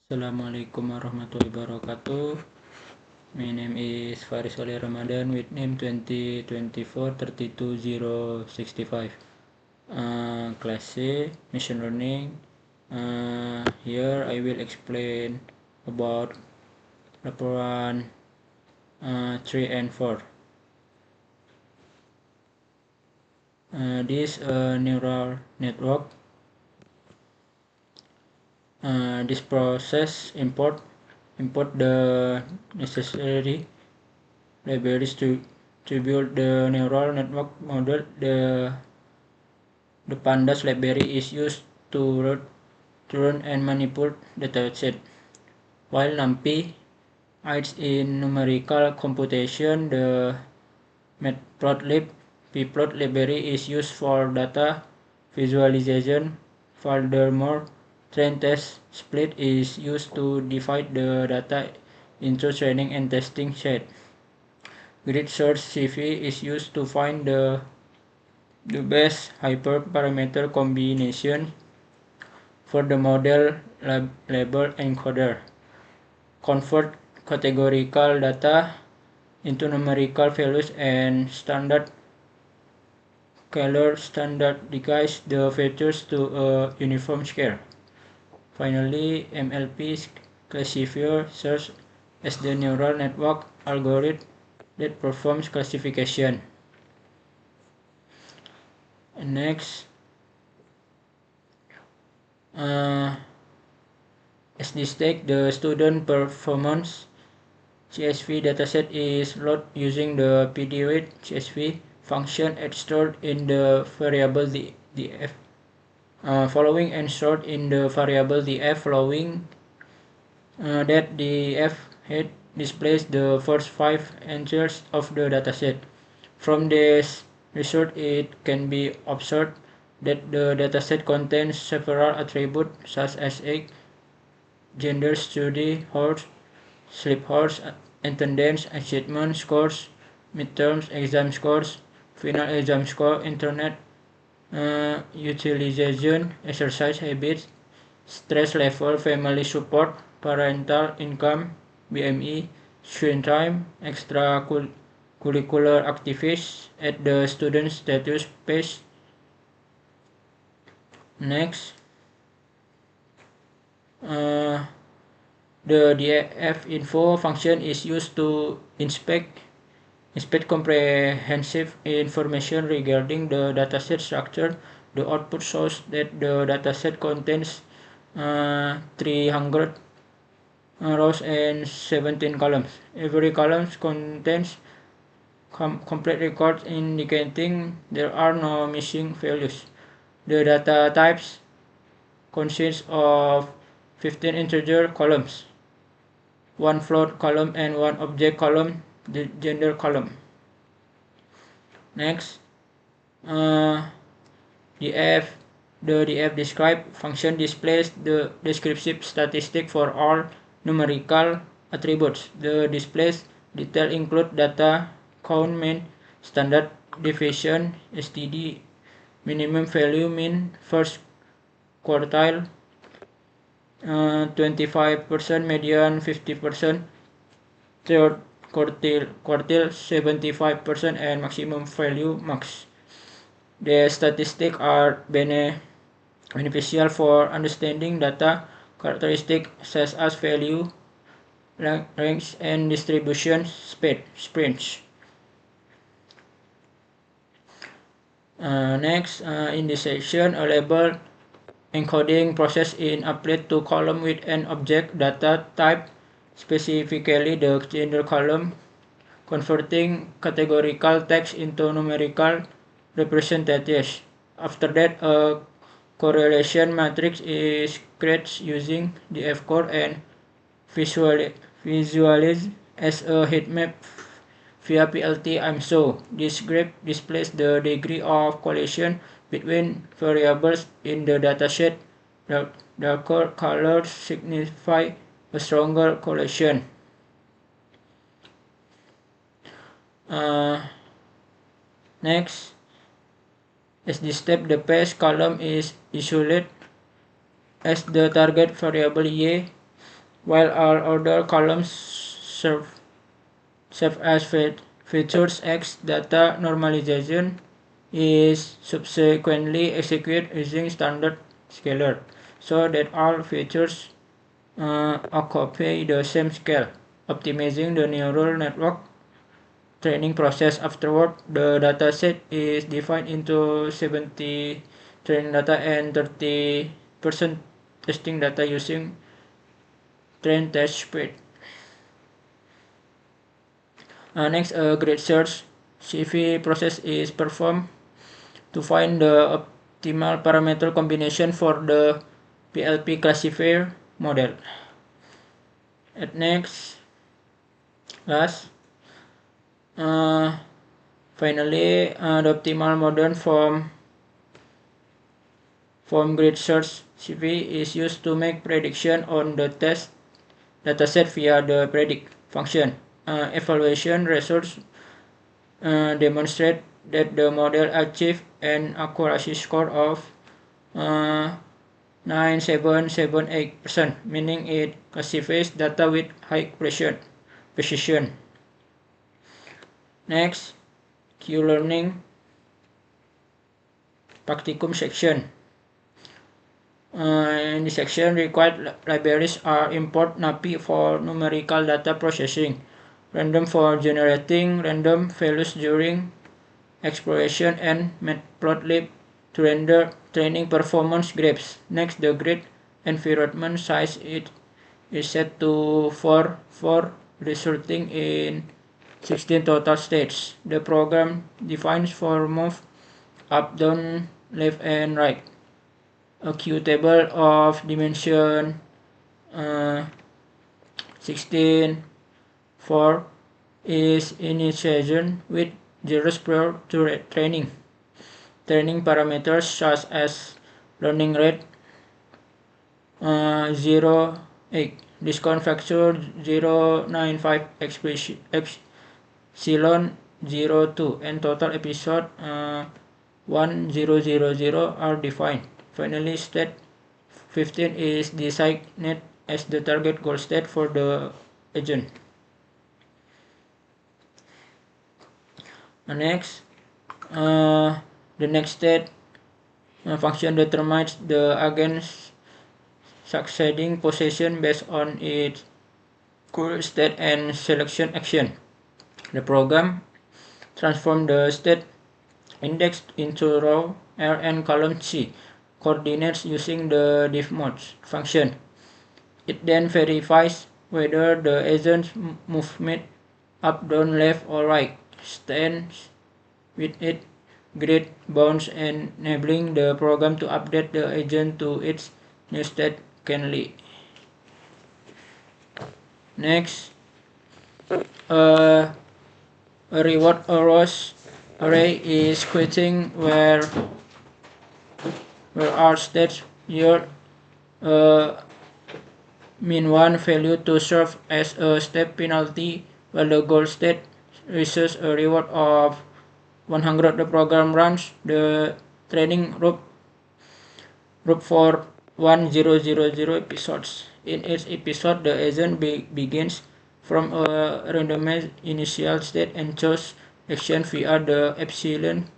Assalamualaikum warahmatullahi wabarakatuh. My name is Faris Ali Ramadan with name 2024-32065. Class C, Machine Learning. Here I will explain about laporan 3 and 4. This neural network. This process import the necessary libraries to build the neural network model. The pandas library is used to run and manipulate dataset, while NumPy aids in numerical computation. The matplotlib pplot library is used for data visualization. Furthermore, train test split is used to divide the data into training and testing set. Grid search CV is used to find the best hyperparameter combination for the model label encoder. Convert categorical data into numerical values and standard color standardize the features to a uniform scale. Finally, MLP classifier serves as the neural network algorithm that performs classification. And next, as this take the student performance CSV dataset is loaded using the pdread CSV function and stored in the variable df following and stored in the variable df following. That df head displays the first 5 entries of the dataset. From this result, it can be observed that the dataset contains several attributes such as age, gender, study hours, sleep hours, attendance, achievement scores, midterms exam scores, final exam score, internet utilization, exercise habits, stress level, family support, parental income, BMI, screen time, extracurricular activities at the student status page. Next, the df info function is used to inspect comprehensive information regarding the dataset structure. The output shows that the dataset contains 300 rows and 17 columns. Every column contains complete records indicating there are no missing values. The data types consist of 15 integer columns, 1 float column and 1 object column, the gender column. Next, the df describe function displays the descriptive statistic for all numerical attributes. The displays detail include data count, mean, standard deviation, STD, minimum value, mean, first quartile, 25%, median 50%, third quartile 75%, and maximum value max. The statistics are beneficial for understanding data characteristics such as value, range, and distribution sprints. Next, in this section, a label encoding process is applied to column with an object data type, specifically the gender column, converting categorical text into numerical representatives. After that, a correlation matrix is created using df-core and visualized as a heat map via PLT IMSO. This graph displays the degree of correlation between variables in the dataset. Darker colors signify a stronger correlation. Next, as this step, the page column is isolated as the target variable y. while all other columns serve as features. X data normalization is subsequently executed using standard scalar, so that all features occupy the same scale, optimizing the neural network training process. Afterward, the dataset is divided into 70 training data and 30% testing data using train test spread. Next, a grid search CV process is performed to find the optimal parameter combination for the PLP classifier model. At next, last, finally, the optimal model from grid search CV is used to make prediction on the test dataset via the predict function. Evaluation results demonstrate that the model achieved an accuracy score of 9778%, meaning it classifies data with high precision. Next, Q-learning practicum section. In this section, required libraries are import NumPy for numerical data processing, random for generating random values during exploration, and matplotlib to render training performance graphs. Next, the grid environment size is set to 4, resulting in 16 total states. The program defines for move up, down, left, and right. A Q table of dimension 16, 4 is initialized with zeros prior to training. Training parameters such as learning rate 0, 8, discount factor 0.95, epsilon 0.2, and total episode 1000 are defined. Finally, state 15 is designated as the target goal state for the agent. Next, the next state function determines the agent's succeeding position based on its current state and selection action. The program transforms the state index into row R and column C coordinates using the diffmode function. It then verifies whether the agent's movement up, down, left, or right stands with its grid bounds, enabling the program to update the agent to its new state canally. Next, a reward array is quitting where our states yield min1 value to serve as a step penalty, while the goal state receives a reward of 100. The program runs the training group for 1000 episodes. In each episode, the agent begins from a randomized initial state and chooses action via the epsilon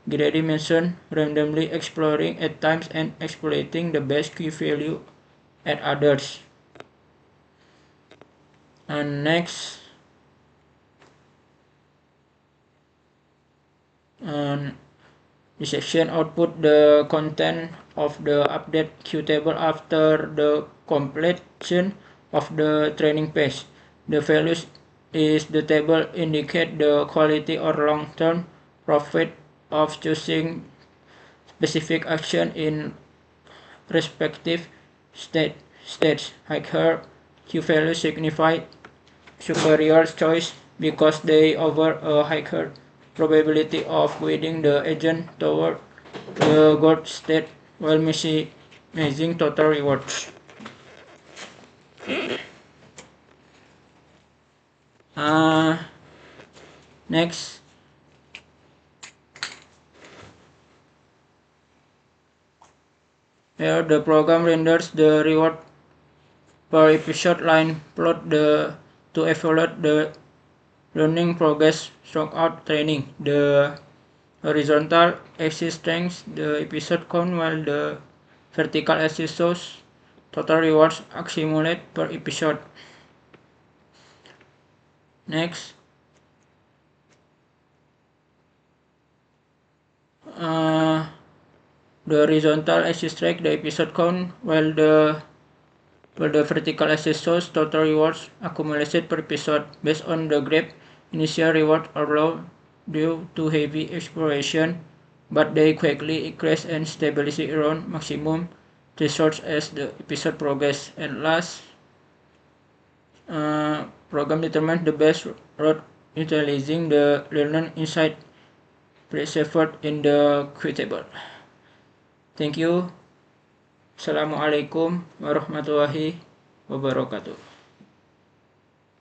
dimension, randomly exploring at times and exploiting the best key value at others. And next, this section output the content of the update Q table after the completion of the training phase. The values is the table indicate the quality or long-term profit of choosing specific action in respective states. Higher Q values signify superior choice because they offer a higher probability of guiding the agent toward the goal state while maximizing total rewards. Next, here the program renders the reward per episode line plot to evaluate the learning progress throughout training. The horizontal axis strengths the episode count while the vertical axis shows total rewards accumulated per episode. Next, the horizontal axis tracks the episode count while the vertical axis shows total rewards accumulated per episode. Based on the graph, initial rewards are low due to heavy exploration, but they quickly increase and stabilize around maximum thresholds as the episode progresses. And last, program determines the best route utilizing the learner insight preserved in the Q-table. Thank you. Assalamualaikum warahmatullahi wabarakatuh.